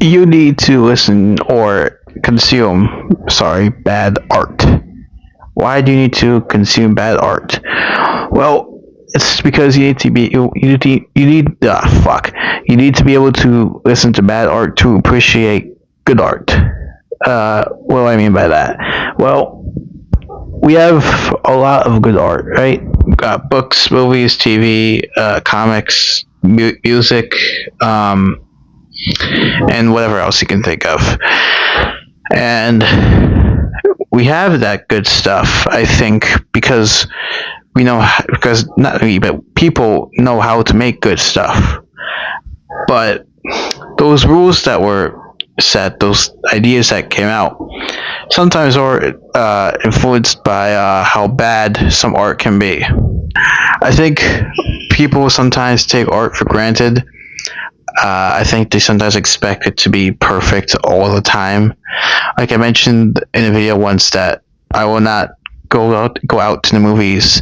You need to listen or consume, sorry, bad art. Why do you need to consume bad art? Well, it's because you need to be you need fuck you need to be able to listen to bad art to appreciate good art. What do I mean by that? Well, we have a lot of good art, right? We've got books, movies, TV, comics, music, and whatever else you can think of. And we have that good stuff, I think, because we know, because not we, but people know how to make good stuff. But those rules that were set, those ideas that came out, sometimes are influenced by how bad some art can be. I think people sometimes take art for granted. I think they sometimes expect it to be perfect all the time. Like I mentioned in a video once, that I will not go out to the movies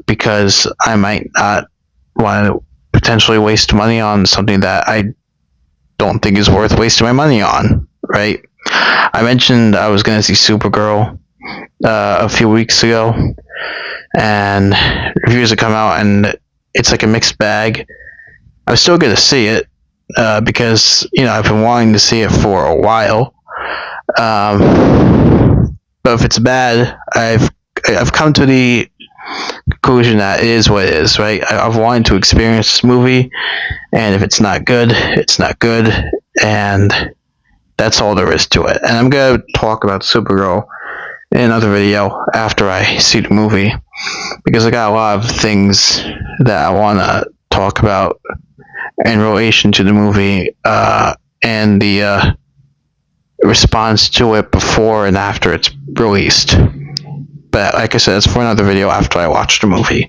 because I might not want to potentially waste money on something that I don't think is worth wasting my money on. Right? I mentioned I was going to see Supergirl a few weeks ago, and reviews have come out, and it's like a mixed bag. I'm still going to see it because I've been wanting to see it for a while. But if it's bad, I've come to the conclusion that it is what it is, right? I've wanted to experience this movie, and if it's not good, it's not good, and that's all there is to it. And I'm gonna talk about Supergirl in another video after I see the movie, because I got a lot of things that I want to talk about in relation to the movie and the response to it before and after it's released. But like I said, it's for another video after I watch the movie.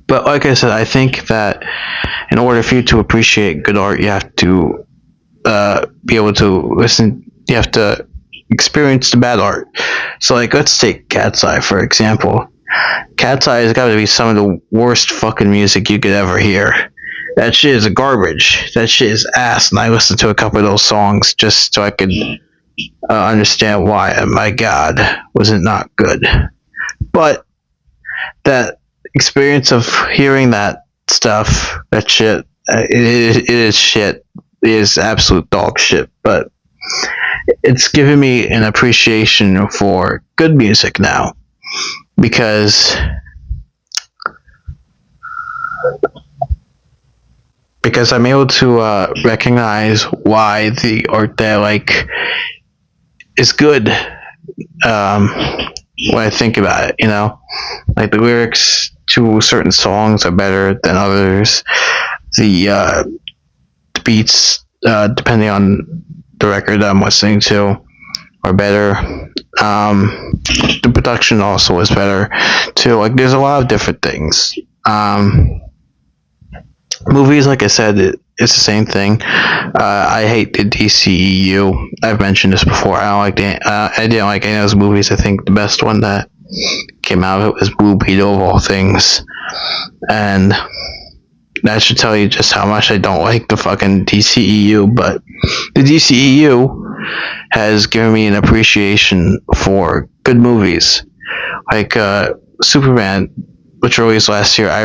But like I said, I think that in order for you to appreciate good art, you have to be able to listen. You have to experience the bad art. So, like, let's take Cat's Eye for example. Cat's Eye has got to be some of the worst fucking music you could ever hear. That shit is garbage. That shit is ass. And I listened to a couple of those songs just so I could understand why. And my God, was it not good? But that experience of hearing that stuff, that shit, it is shit. It is absolute dog shit. But it's given me an appreciation for good music now, because I'm able to recognize why the art that I like is good. When I think about it, like the lyrics to certain songs are better than others. The beats, depending on the record that I'm listening to, are better. The production also is better too. Like, there's a lot of different things. Movies, like I said, it's the same thing. I hate the DCEU. I've mentioned this before. I didn't like any of those movies. I think the best one that came out of it was Blue Beetle, of all things, and that should tell you just how much I don't like the fucking DCEU. But the DCEU has given me an appreciation for good movies, like Superman, which released last year. I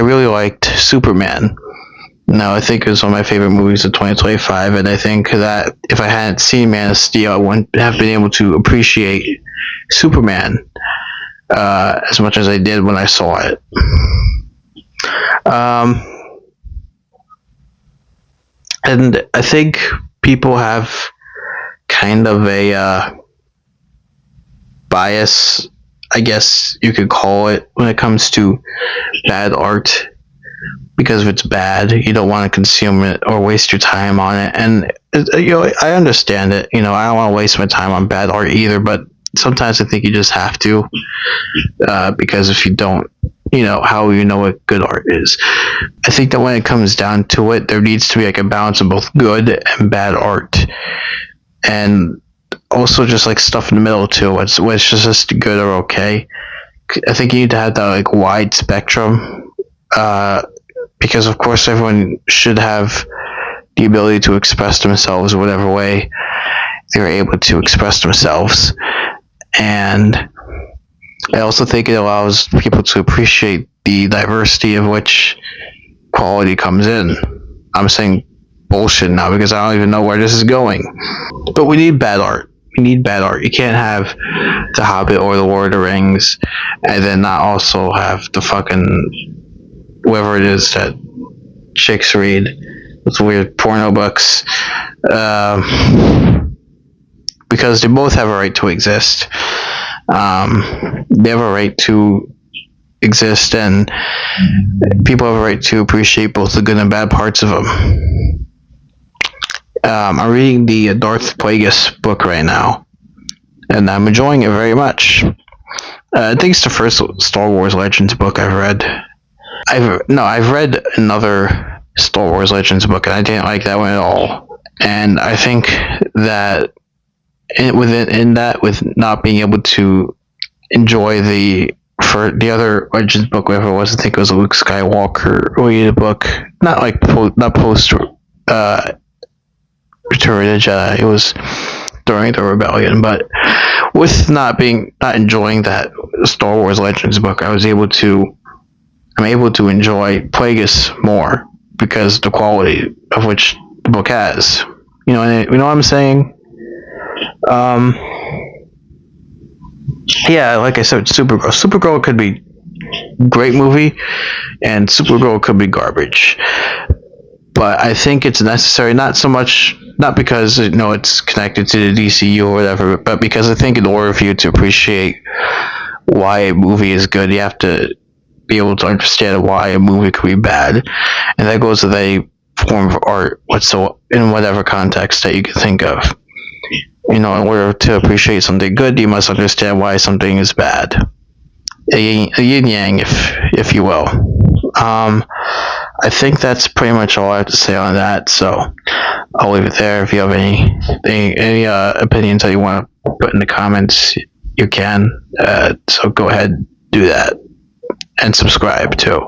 really liked Superman. Now, I think it was one of my favorite movies of 2025, and I think that if I hadn't seen Man of Steel, I wouldn't have been able to appreciate Superman as much as I did when I saw it. And I think people have kind of a bias, I guess you could call it, when it comes to bad art. Because if it's bad, you don't want to consume it or waste your time on it. And I understand it. I don't want to waste my time on bad art either. But sometimes I think you just have to, because if you don't, how you know what good art is. I think that when it comes down to it, there needs to be like a balance of both good and bad art, and also just like stuff in the middle too. It's just good or okay. I think you need to have that like wide spectrum because of course everyone should have the ability to express themselves whatever way they're able to express themselves. And I also think it allows people to appreciate the diversity of which quality comes in. I'm saying bullshit now because I don't even know where this is going. But we need bad art. We need bad art. You can't have The Hobbit or The Lord of the Rings and then not also have the fucking whatever it is that chicks read with weird porno books. Because they both have a right to exist. They have a right to exist, and people have a right to appreciate both the good and bad parts of them. I'm reading the Darth Plagueis book right now, and I'm enjoying it very much. I think it's the first Star Wars Legends book I've read. I've read another Star Wars Legends book, and I didn't like that one at all. And I think that within that, with not being able to enjoy the other Legends book, whatever it was, I think it was a Luke Skywalker related book, not like not post Return of the Jedi. It was during the Rebellion, but with not enjoying that Star Wars Legends book, I'm able to enjoy Plagueis more because the quality of which the book has. You know what I'm saying? Yeah, like I said, Supergirl. Supergirl could be great movie, and Supergirl could be garbage. But I think it's necessary, not so much, not because it's connected to the DCU or whatever, but because I think in order for you to appreciate why a movie is good, you have to be able to understand why a movie could be bad, and that goes with any form of art, in whatever context that you can think of. In order to appreciate something good, you must understand why something is bad. A yin yang, if you will. I think that's pretty much all I have to say on that. So I'll leave it there. If you have any opinions that you want to put in the comments, you can. So go ahead, do that, and subscribe too.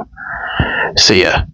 See ya.